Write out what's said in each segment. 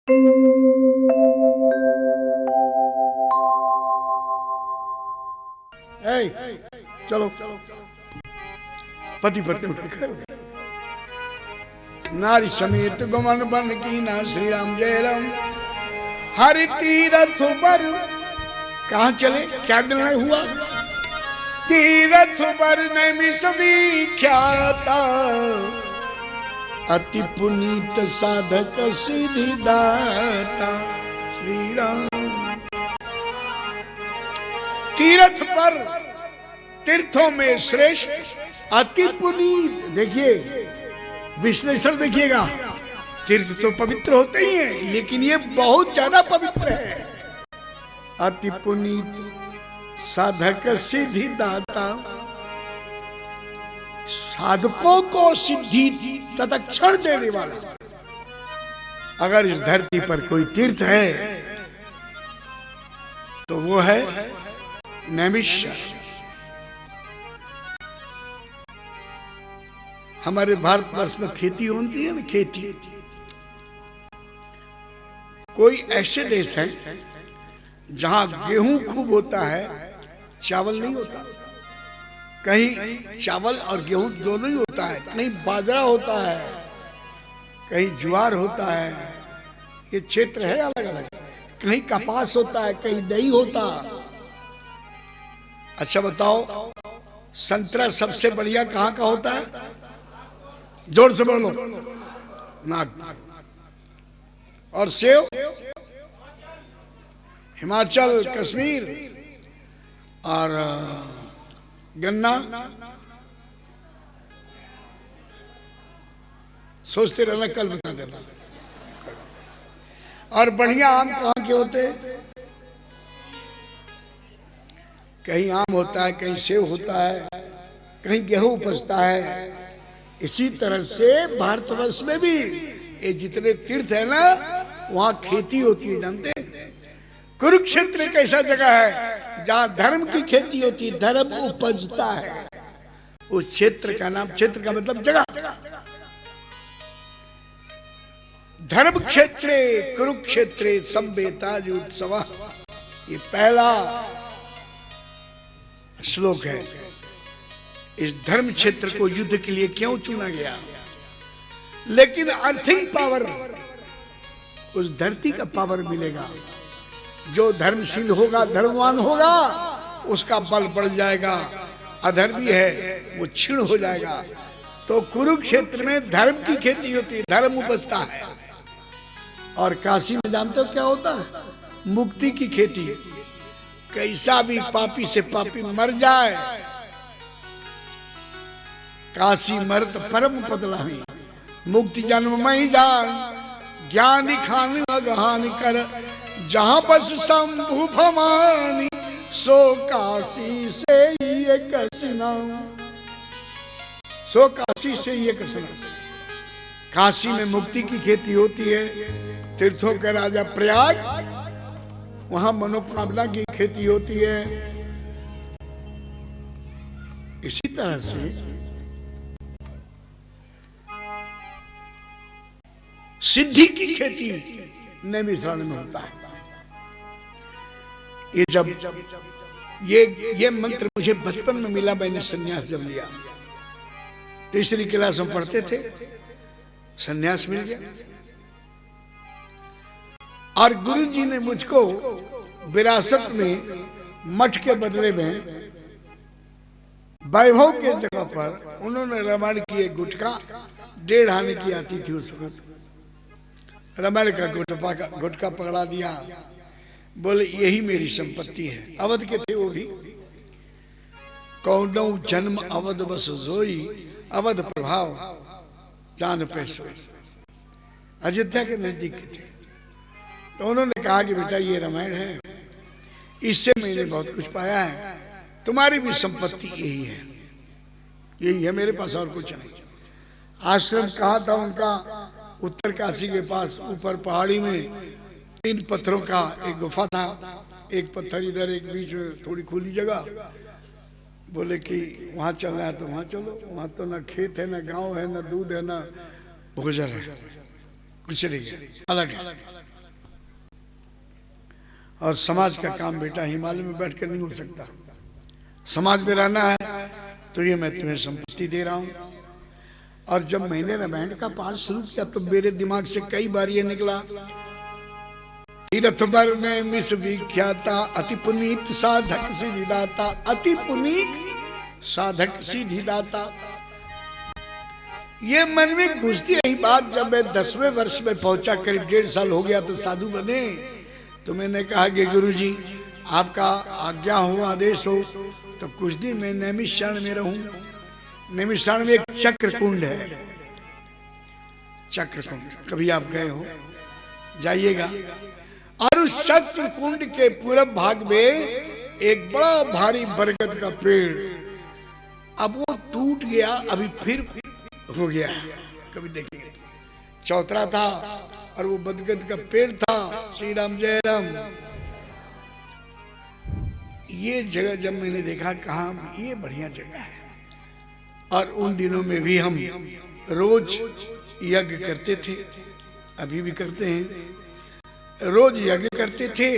चलो पति पत्नी उठ के खड़े हो गए। नारी समेत गमन बन की ना श्री राम जय राम। हरि तीरथ पर कहां चले, क्या निर्णय हुआ? तीरथ पर नैमिष विख्याता, अति पुनीत साधक सिद्धि दाता श्री राम। तीर्थ पर, तीर्थों में श्रेष्ठ, अति पुनीत। देखिए विश्लेषण देखिएगा, तीर्थ तो पवित्र होते ही हैं, लेकिन ये बहुत ज्यादा पवित्र है। अति पुनीत साधक सिद्धि दाता, साधकों को सिद्धि तत्क्षण देने वाला। अगर इस धरती पर कोई तीर्थ है तो वो है नैमिष्य। हमारे भारतवर्ष में खेती होती है ना, खेती। कोई ऐसे देश है जहां गेहूं खूब होता है, चावल नहीं होता। कहीं चावल और गेहूं दोनों ही होता है, कहीं बाजरा होता है, कहीं ज्वार होता है। ये क्षेत्र है अलग अलग। कहीं कपास होता है, कहीं दही होता। अच्छा बताओ, संतरा सबसे बढ़िया कहां का होता है? जोर से बोलो। नाग। और सेव हिमाचल, कश्मीर। और गन्ना सोचते रहना, कल बता देना। और बढ़िया आम कहाँ के होते? कहीं आम होता है, कहीं सेव होता है, कहीं गेहूं उपजता है। इसी तरह से भारतवर्ष में भी ये जितने तीर्थ है ना, वहां खेती होती है। जानते हैं कुरुक्षेत्र एक ऐसा जगह है जहां धर्म की खेती होती है, धर्म उपजता है। उस क्षेत्र का नाम, क्षेत्र का मतलब जगह, धर्म क्षेत्रे कुरुक्षेत्रे संवेताज उत्सव। ये पहला श्लोक है। इस धर्म क्षेत्र को युद्ध के लिए क्यों चुना गया? लेकिन अर्थिंग पावर, उस धरती का पावर मिलेगा। जो धर्मशील होगा, धर्मवान होगा, उसका बल बढ़ जाएगा। अधर्मी है वो क्षीण हो जाएगा। तो कुरुक्षेत्र में धर्म की खेती होती है, धर्म उपजता है। और काशी में जानते हो क्या होता है? मुक्ति की खेती। कैसा भी पापी से पापी मर जाए, काशी मरत परम पदलाही, मुक्ति जन्म मई जान, ज्ञानी खान अगहान कर, जहां बस शंभु भवानी, सो काशी से ये कसना, सो काशी से ये कसना। काशी में मुक्ति की खेती होती है। तीर्थों के राजा प्रयाग, वहां मनोकामना की खेती होती है। इसी तरह से सिद्धि की खेती नैमिषारण्य में होता है। ये जब ये मंत्र मुझे बचपन में मिला, मैंने सन्यास जब लिया, तीसरी क्लास में पढ़ते थे, सन्यास मिल गया। और गुरु जी ने मुझको विरासत में मठ के बदले में वैभव के जगह पर उन्होंने रामायण की एक गुटका 1.5 आने की आती थी उस वक्त। रामायण का गुटका पकड़ा दिया, बोले यही मेरी संपत्ति है। अवध के थे वो भी। कौनौ जन्म अवध बस जोई, अवध प्रभाव जान पैसोई। अयोध्या के नजदीक के थे। तो उन्होंने कहा कि बेटा ये रामायण है, इससे मैंने बहुत कुछ पाया है, तुम्हारी भी संपत्ति यही है, यही है मेरे पास, और कुछ नहीं। आश्रम कहाँ था उनका? उत्तर काशी के पास ऊपर पहाड़ी में 3 पत्थरों का एक गुफा था। एक पत्थर इधर, एक बीच में थोड़ी खुली जगह। बोले कि वहां चलना है तो वहां चलो। वहां तो ना खेत है, ना गांव है, ना दूध है, ना गुजर है, कुछ नहीं है, अलग है। और समाज का काम बेटा हिमालय में बैठकर नहीं हो सकता। समाज में रहना है तो ये मैं तुम्हें संपत्ति दे रहा हूं। और जब मैंने रामायण का पाठ शुरू किया तो मेरे दिमाग से कई बार ये निकला, तीरथ बर में मिस विख्याता अति पुनीत साधक सिद्धिदाता, अति पुनीत साधक सिद्धिदाता। ये मन में घुसती रही बात। जब मैं 10वें वर्ष में पहुंचा, करीब 1.5 साल हो गया तो साधु बने, तो मैंने कहा कि गुरुजी आपका आज्ञा हो, आदेश हो तो कुछ दिन मैं नैमिषारण्य में रहूं। नैमिषारण्य में एक चक्र कुंड है, चक्र कुंड, कभी आप गए हो जाइएगा। और उस चक्र कुंड के पूरब भाग में एक बड़ा भारी बरगद का पेड़, अब वो टूट गया, अभी फिर हो गया, कभी देखेंगे। चौतरा था और वो बरगद का पेड़ था। श्री राम जय राम। ये जगह जब मैंने देखा, कहा ये बढ़िया जगह है। और उन दिनों में भी हम रोज यज्ञ करते थे, अभी भी करते हैं, रोज यज्ञ करते थे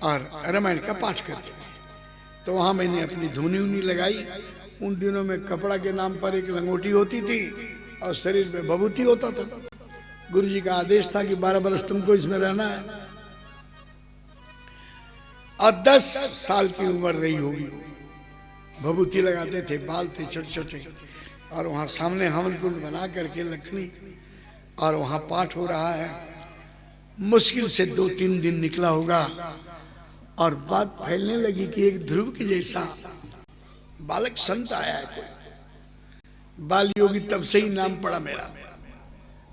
और रामायण का पाठ करते थे। तो वहां मैंने अपनी धुनी उनी लगाई। उन दिनों में कपड़ा के नाम पर एक लंगोटी होती थी और शरीर में भभूति होता था। गुरुजी का आदेश था कि 12 वर्ष तुमको इसमें रहना है। और 10 साल की उम्र रही होगी, भभूति लगाते थे, बाल थे छोटे छोटे, और वहां सामने हवन कुंड बना करके लकड़ी, और वहां पाठ हो रहा है। मुश्किल से 2-3 दिन निकला होगा और बात फैलने लगी कि एक ध्रुव के जैसा बालक संत आया है कोई, बाल योगी। तब से ही नाम पड़ा मेरा,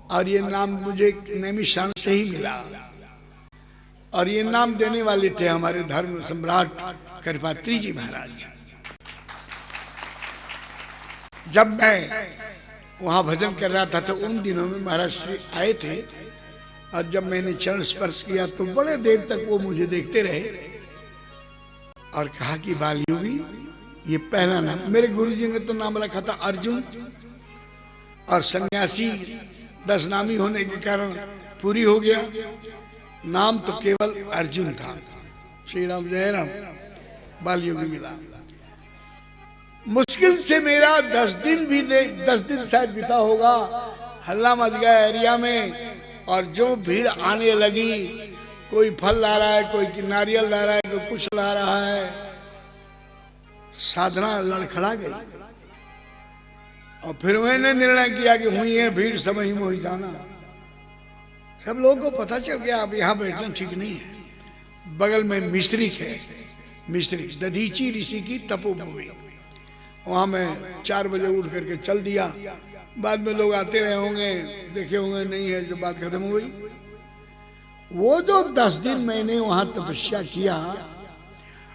और ये नाम मुझे नैमिषारण्य से ही मिला। और ये नाम देने वाले थे हमारे धर्म सम्राट करपात्री जी महाराज। जब मैं वहां भजन कर रहा था तो उन दिनों में महाराज श्री आए थे, और जब मैंने चरण स्पर्श किया तो बड़े देर तक वो मुझे देखते रहे और कहा कि बाल योगी ये पहला नाम। मेरे गुरुजी ने तो नाम रखा था अर्जुन, और सन्यासी 10 नामी होने के कारण पूरी हो गया, नाम तो केवल अर्जुन था। श्री राम जय राम। बाल योगी मिला। मुश्किल से मेरा 10 दिन शायद बीता होगा। हल्ला मच गया एरिया में, और जो भीड़ आने लगी, कोई फल ला रहा है, कोई नारियल ला रहा है, कोई कुछ ला रहा है, साधना लड़खड़ा गई। और फिर मैंने निर्णय किया कि हुई है भीड़, समय में ही जाना। सब लोगों को पता चल गया अब यहाँ बैठना ठीक नहीं है। बगल में मिश्रिक है, मिश्रिक दधीची ऋषि की तपोभूमि, वहां मैं 4 बजे उठ करके चल दिया। बाद में लोग आते रहे होंगे, देखे होंगे, नहीं है, जो बात खत्म हो गई। वो जो 10 दिन मैंने वहां तपस्या किया,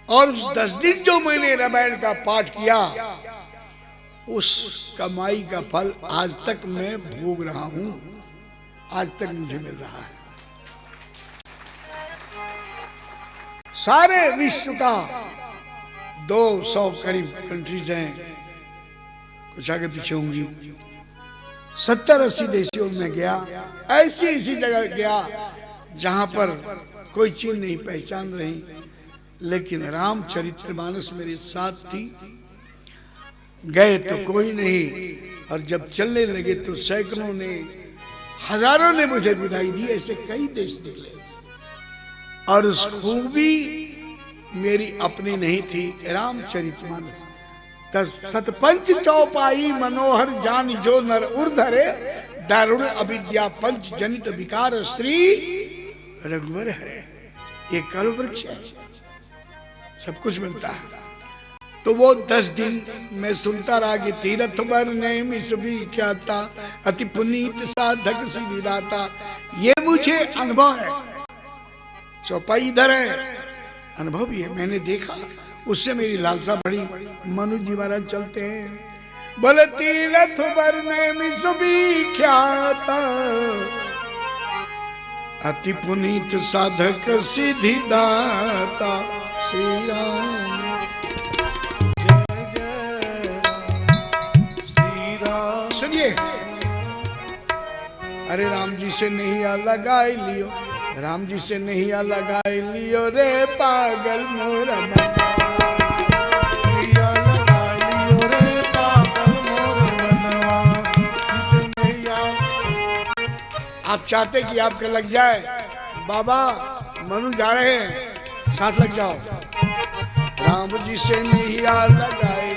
और उस 10 दिन जो मैंने रामायण का पाठ किया, उस कमाई का फल आज तक मैं भोग रहा हूं, आज तक मुझे मिल रहा है। सारे विश्व का 200 करीब कंट्रीज हैं, कुछ आगे पीछे होंगी, 70-80 देशों में गया। ऐसी जगह गया जहां पर कोई चीज नहीं पहचान रही, लेकिन रामचरितमानस मेरे साथ थी। गए तो कोई नहीं, और जब चलने लगे तो सैकड़ों ने, हजारों ने मुझे विदाई दी। ऐसे कई देश निकले, और उस खूबी मेरी अपनी नहीं थी। रामचरितमानस सतपंच चौपाई मनोहर जान जो नर उर्धरे, दारुण अविद्या पंच जनित विकार श्री रघुवर है। ये कल वृक्ष है, सब कुछ मिलता है। तो वो 10 दिन मैं सुनता रहा कि तीरथ बर नैमिष विख्याता अति पुनीत साधक सिद्धिदाता। ये मुझे अनुभव है। चौपाई इधर है, अनुभव भी है, मैंने देखा, उससे मेरी लालसा बढ़ी। मनु जी महाराज चलते हैं, बोले तीरथ बर नैमिष विख्याता अति पुनीत साधक सिद्धिदाता। श्री राम सुनिए, अरे राम जी से नहीं लगा लियो, राम जी से नहीं लगा लियो रे पागल मोर मनवा। नैया लगा लियो रे पागल मोर मनवा, जिसे नैया। आप चाहते कि आपका लग जाए, बाबा मनु जा रहे हैं साथ लग जाओ। राम जी से नहीं लगाए